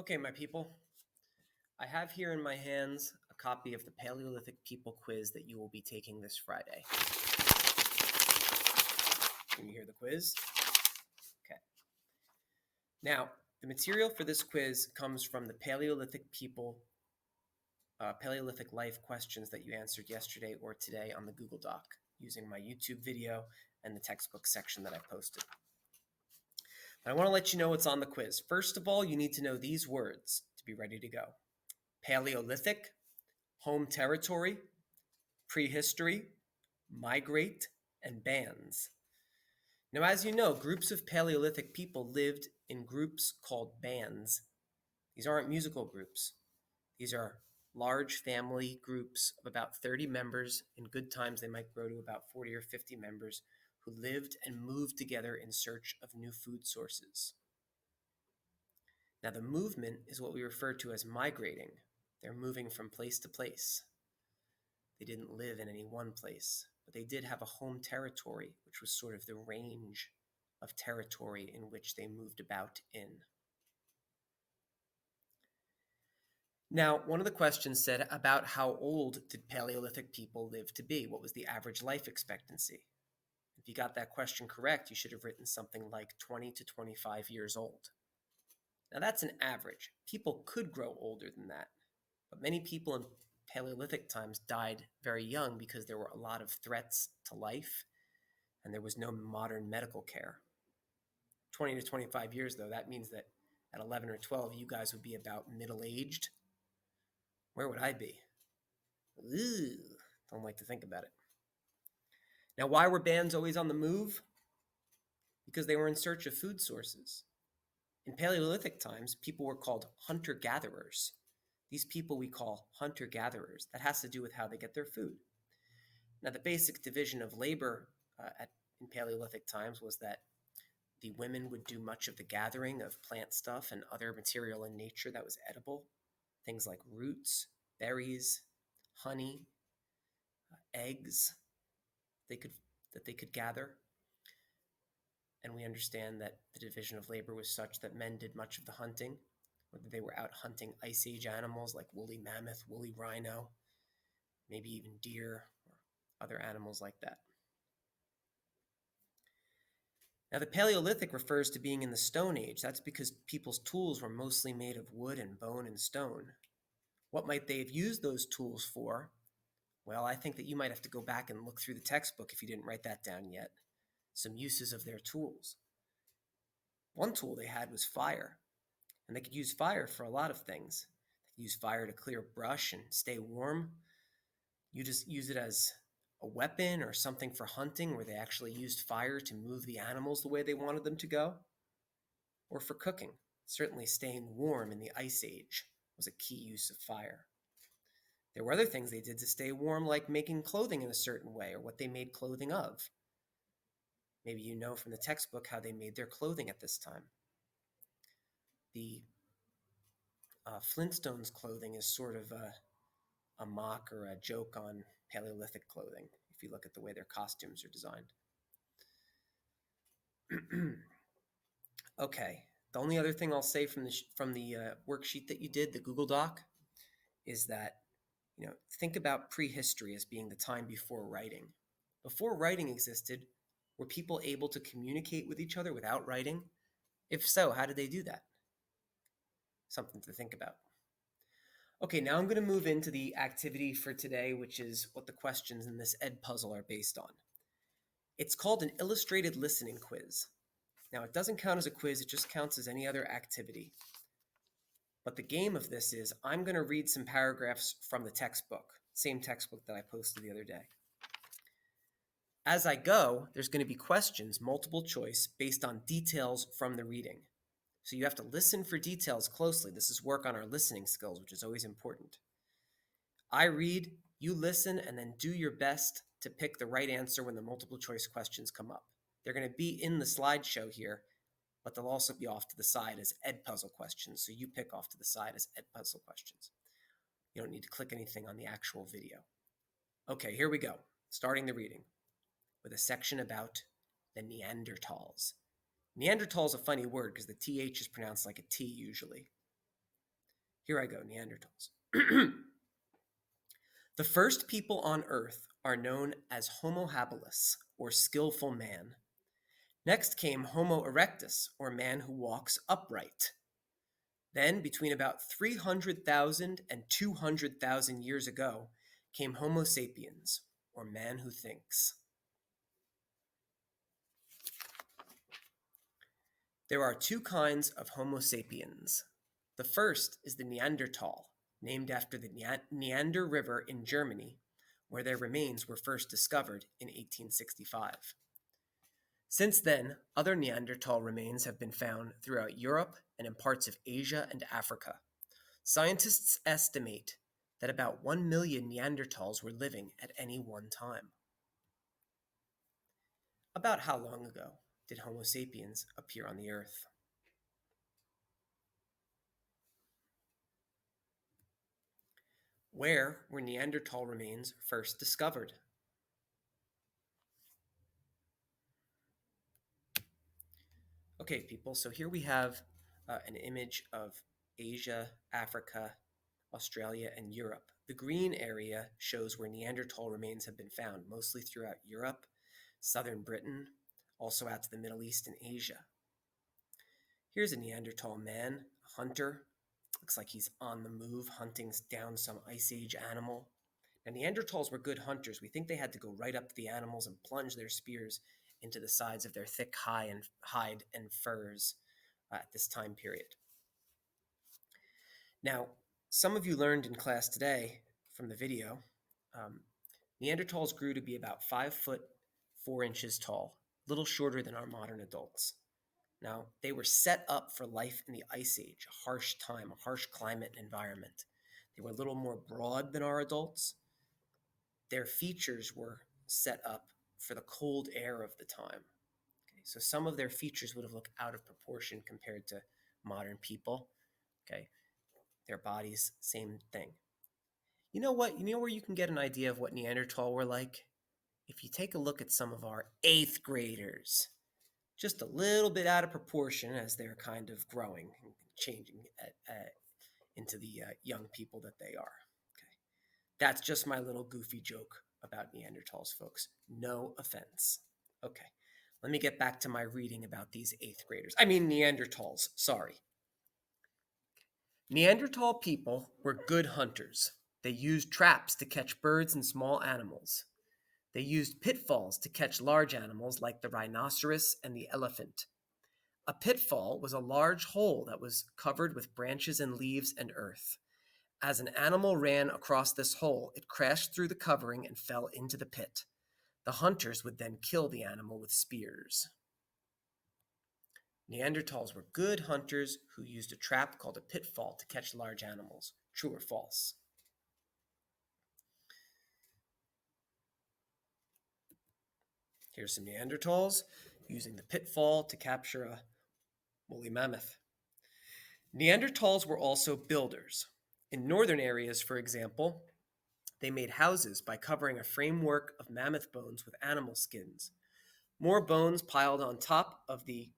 Okay, my people, I have here in my hands a copy of the Paleolithic People quiz that you will be taking this Friday. Can you hear the quiz? Okay. Now, the material for this quiz comes from the Paleolithic life questions that you answered yesterday or today on the Google Doc using my YouTube video and the textbook section that I posted. But I want to let you know what's on the quiz. First of all, you need to know these words to be ready to go. Paleolithic, home territory, prehistory, migrate, and bands. Now, as you know, groups of Paleolithic people lived in groups called bands. These aren't musical groups. These are large family groups of about 30 members. In good times, they might grow to about 40 or 50 members who lived and moved together in search of new food sources. Now, the movement is what we refer to as migrating. They're moving from place to place. They didn't live in any one place, but they did have a home territory, which was sort of the range of territory in which they moved about in. Now, one of the questions said about how old did Paleolithic people live to be? What was the average life expectancy? If you got that question correct, you should have written something like 20 to 25 years old. Now, that's an average. People could grow older than that, but many people in Paleolithic times died very young because there were a lot of threats to life and there was no modern medical care. 20 to 25 years, though, that means that at 11 or 12, you guys would be about middle-aged. Where would I be? Ooh, don't like to think about it. Now, why were bands always on the move? Because they were in search of food sources. In Paleolithic times, people were called hunter-gatherers. These people we call hunter-gatherers. That has to do with how they get their food. Now, the basic division of labor in Paleolithic times was that the women would do much of the gathering of plant stuff and other material in nature that was edible, things like roots, berries, honey, eggs that they could gather. And we understand that the division of labor was such that men did much of the hunting, whether they were out hunting Ice Age animals like woolly mammoth, woolly rhino, maybe even deer or other animals like that. Now, the Paleolithic refers to being in the Stone Age. That's because people's tools were mostly made of wood and bone and stone. What might they have used those tools for? Well, I think that you might have to go back and look through the textbook if you didn't write that down yet. Some uses of their tools. One tool they had was fire, and they could use fire for a lot of things. They could use fire to clear brush and stay warm. You just use it as a weapon or something for hunting where they actually used fire to move the animals the way they wanted them to go, or for cooking. Certainly staying warm in the Ice Age was a key use of fire. There were other things they did to stay warm, like making clothing in a certain way or what they made clothing of. Maybe you know from the textbook how they made their clothing at this time. The Flintstones clothing is sort of a mock or a joke on Paleolithic clothing, if you look at the way their costumes are designed. Okay, the only other thing I'll say from the worksheet that you did, the Google Doc, is that think about prehistory as being the time before writing. Before writing existed, were people able to communicate with each other without writing? If so, how did they do that? Something to think about. Okay, now I'm going to move into the activity for today, which is what the questions in this Ed puzzle are based on. It's called an illustrated listening quiz. Now, it doesn't count as a quiz, it just counts as any other activity. But the game of this is I'm going to read some paragraphs from the textbook, same textbook that I posted the other day. As I go, there's going to be questions, multiple choice, based on details from the reading. So you have to listen for details closely. This is work on our listening skills, which is always important. I read, you listen, and then do your best to pick the right answer when the multiple choice questions come up. They're going to be in the slideshow here, but they'll also be off to the side as Ed puzzle questions. So you pick off to the side as Ed puzzle questions. You don't need to click anything on the actual video. Okay, here we go. Starting the reading with a section about the Neanderthals. Neanderthal is a funny word because the TH is pronounced like a T usually. Here I go, Neanderthals. The first people on Earth are known as Homo habilis, or skillful man. Next came Homo erectus, or man who walks upright. Then, between about 300,000 and 200,000 years ago, came Homo sapiens, or man who thinks. There are two kinds of Homo sapiens. The first is the Neanderthal, named after the Neander River in Germany, where their remains were first discovered in 1865. Since then, other Neanderthal remains have been found throughout Europe and in parts of Asia and Africa. Scientists estimate that about 1 million Neanderthals were living at any one time. About how long ago did Homo sapiens appear on the Earth? Where were Neanderthal remains first discovered? Okay, people, so here we have an image of Asia, Africa, Australia, and Europe. The green area shows where Neanderthal remains have been found, mostly throughout Europe, southern Britain, also out to the Middle East and Asia. Here's a Neanderthal man, a hunter. Looks like he's on the move, hunting down some Ice Age animal. Now, Neanderthals were good hunters. We think they had to go right up to the animals and plunge their spears into the sides of their thick hide and furs at this time period. Now, some of you learned in class today from the video, Neanderthals grew to be about 5 foot 4 inches tall, a little shorter than our modern adults. Now, they were set up for life in the Ice Age, a harsh time, a harsh climate and environment. They were a little more broad than our adults. Their features were set up for the cold air of the time. Okay, so some of their features would have looked out of proportion compared to modern people. Okay, their bodies, same thing. You know what? You know where you can get an idea of what Neanderthal were like? If you take a look at some of our 8th graders, just a little bit out of proportion as they're kind of growing and changing into the young people that they are. Okay, that's just my little goofy joke about Neanderthals, folks. No offense. Okay, let me get back to my reading about these 8th graders. I mean Neanderthals, sorry. Neanderthal people were good hunters. They used traps to catch birds and small animals. They used pitfalls to catch large animals like the rhinoceros and the elephant. A pitfall was a large hole that was covered with branches and leaves and earth. As an animal ran across this hole, it crashed through the covering and fell into the pit. The hunters would then kill the animal with spears. Neanderthals were good hunters who used a trap called a pitfall to catch large animals. True or false? Here's some Neanderthals using the pitfall to capture a woolly mammoth. Neanderthals were also builders. In northern areas, for example, they made houses by covering a framework of mammoth bones with animal skins. More bones piled on top of the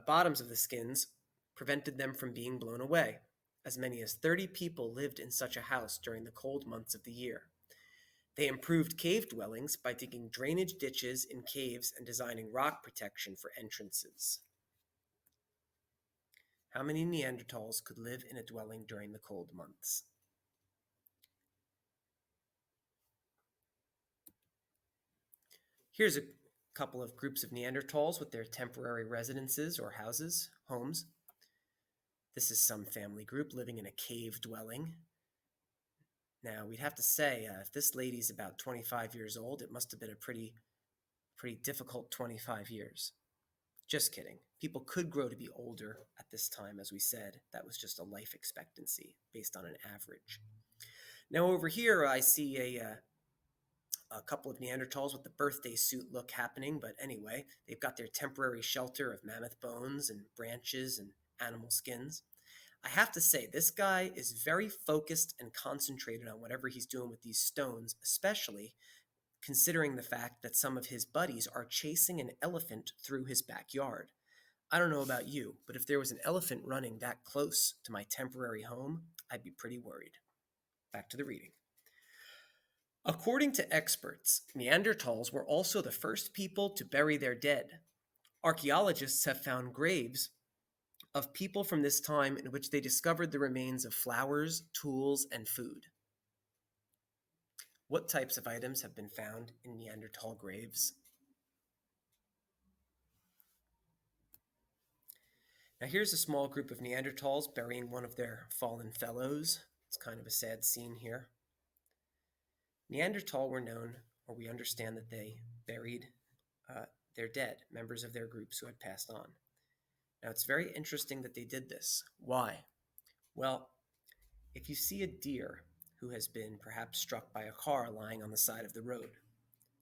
bottoms of the skins prevented them from being blown away. As many as 30 people lived in such a house during the cold months of the year. They improved cave dwellings by digging drainage ditches in caves and designing rock protection for entrances. How many Neanderthals could live in a dwelling during the cold months? Here's a couple of groups of Neanderthals with their temporary residences or houses, homes. This is some family group living in a cave dwelling. Now, we'd have to say, if this lady's about 25 years old, it must have been a pretty difficult 25 years. Just kidding. People could grow to be older at this time, as we said. That was just a life expectancy based on an average. Now, over here, I see a couple of Neanderthals with the birthday suit look happening, but anyway, they've got their temporary shelter of mammoth bones and branches and animal skins. I have to say, this guy is very focused and concentrated on whatever he's doing with these stones, especially considering the fact that some of his buddies are chasing an elephant through his backyard. I don't know about you, but if there was an elephant running that close to my temporary home, I'd be pretty worried. Back to the reading. According to experts, Neanderthals were also the first people to bury their dead. Archaeologists have found graves of people from this time in which they discovered the remains of flowers, tools, and food. What types of items have been found in Neanderthal graves? Now, here's a small group of Neanderthals burying one of their fallen fellows. It's kind of a sad scene here. Neanderthal were known, or we understand that they buried their dead, members of their groups who had passed on. Now, it's very interesting that they did this. Why? Well, if you see a deer who has been perhaps struck by a car lying on the side of the road,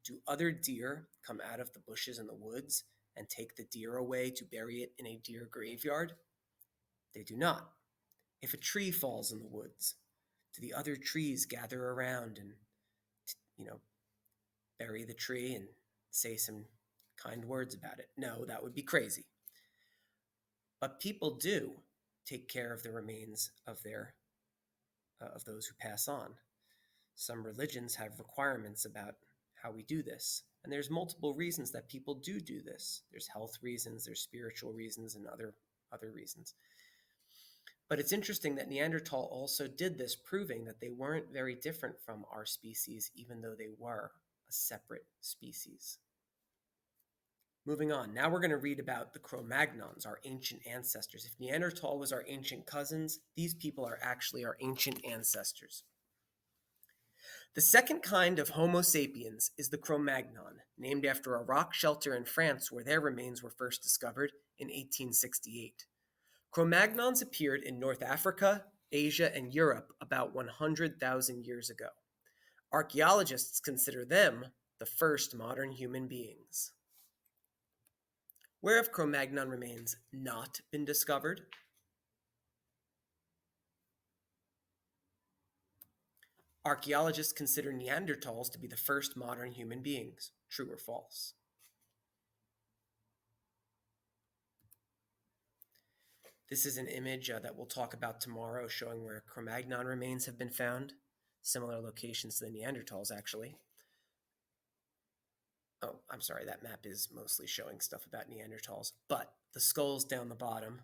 do other deer come out of the bushes in the woods and take the deer away to bury it in a deer graveyard? They do not. If a tree falls in the woods, do the other trees gather around and, bury the tree and say some kind words about it? No, that would be crazy. But people do take care of the remains of those who pass on. Some religions have requirements about how we do this, and there's multiple reasons that people do this. There's health reasons, there's spiritual reasons, and other reasons. But it's interesting that Neanderthal also did this, proving that they weren't very different from our species, even though they were a separate species. Moving on, now we're going to read about the Cro-Magnons, our ancient ancestors. If Neanderthal was our ancient cousins, these people are actually our ancient ancestors. The second kind of Homo sapiens is the Cro-Magnon, named after a rock shelter in France where their remains were first discovered in 1868. Cro-Magnons appeared in North Africa, Asia, and Europe about 100,000 years ago. Archaeologists consider them the first modern human beings. Where have Cro-Magnon remains not been discovered? Archaeologists consider Neanderthals to be the first modern human beings. True or false? This is an image that we'll talk about tomorrow, showing where Cro-Magnon remains have been found. Similar locations to the Neanderthals, actually. Oh, I'm sorry, that map is mostly showing stuff about Neanderthals, but the skulls down the bottom,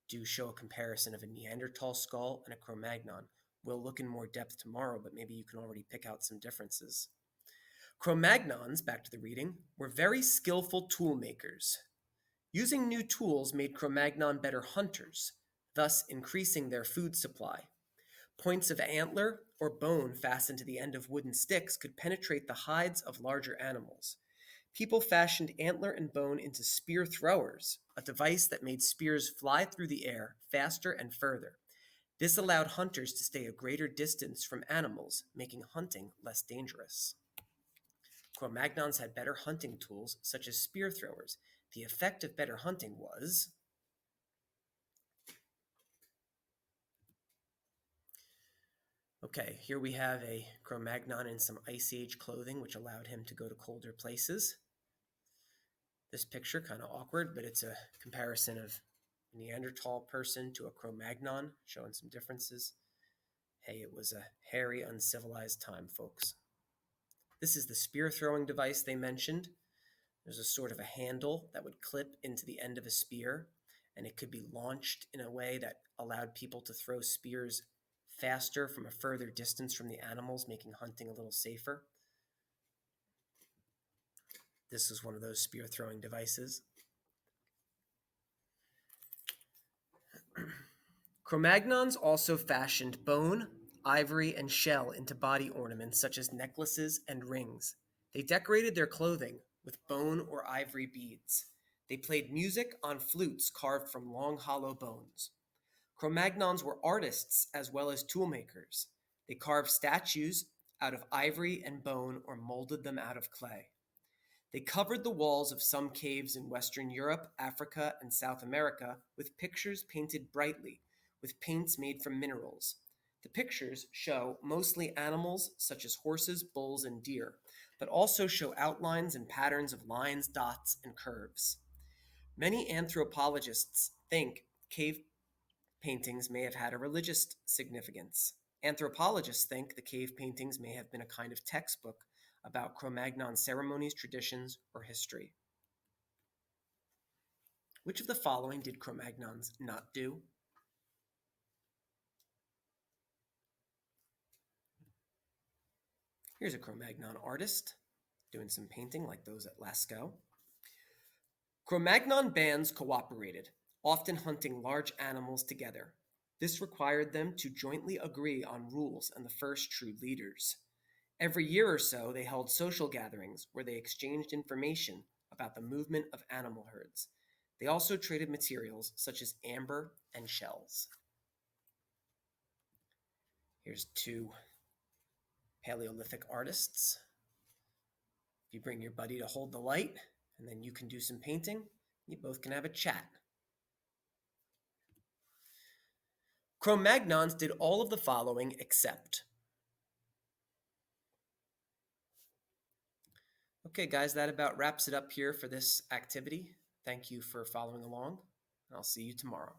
do show a comparison of a Neanderthal skull and a Cro-Magnon. We'll look in more depth tomorrow, but maybe you can already pick out some differences. Cro-Magnons, back to the reading, were very skillful tool makers. Using new tools made Cro-Magnon better hunters, thus increasing their food supply. Points of antler or bone fastened to the end of wooden sticks could penetrate the hides of larger animals. People fashioned antler and bone into spear throwers, a device that made spears fly through the air faster and further. This allowed hunters to stay a greater distance from animals, making hunting less dangerous. Cro-Magnons had better hunting tools, such as spear throwers. The effect of better hunting was here we have a Cro-Magnon in some Ice Age clothing, which allowed him to go to colder places. This picture, kind of awkward, but it's a comparison of a Neanderthal person to a Cro-Magnon, showing some differences. Hey, it was a hairy, uncivilized time, folks. This is the spear throwing device they mentioned. There's a sort of a handle that would clip into the end of a spear, and it could be launched in a way that allowed people to throw spears faster from a further distance from the animals, making hunting a little safer. This was one of those spear throwing devices. Cro-Magnons also fashioned bone, ivory, and shell into body ornaments such as necklaces and rings. They decorated their clothing with bone or ivory beads. They played music on flutes carved from long hollow bones. Cro-Magnons were artists as well as toolmakers. They carved statues out of ivory and bone or molded them out of clay. They covered the walls of some caves in Western Europe, Africa, and South America with pictures painted brightly, with paints made from minerals. The pictures show mostly animals such as horses, bulls, and deer, but also show outlines and patterns of lines, dots, and curves. Many anthropologists think cave paintings may have had a religious significance. Anthropologists think the cave paintings may have been a kind of textbook about Cro-Magnon ceremonies, traditions, or history. Which of the following did Cro-Magnons not do? Here's a Cro-Magnon artist doing some painting like those at Lascaux. Cro-Magnon bands cooperated, often hunting large animals together. This required them to jointly agree on rules and the first true leaders. Every year or so, they held social gatherings where they exchanged information about the movement of animal herds. They also traded materials such as amber and shells. Here's two Paleolithic artists. If you bring your buddy to hold the light, and then you can do some painting, you both can have a chat. Cro-Magnons did all of the following except. Okay, guys, that about wraps it up here for this activity. Thank you for following along, and I'll see you tomorrow.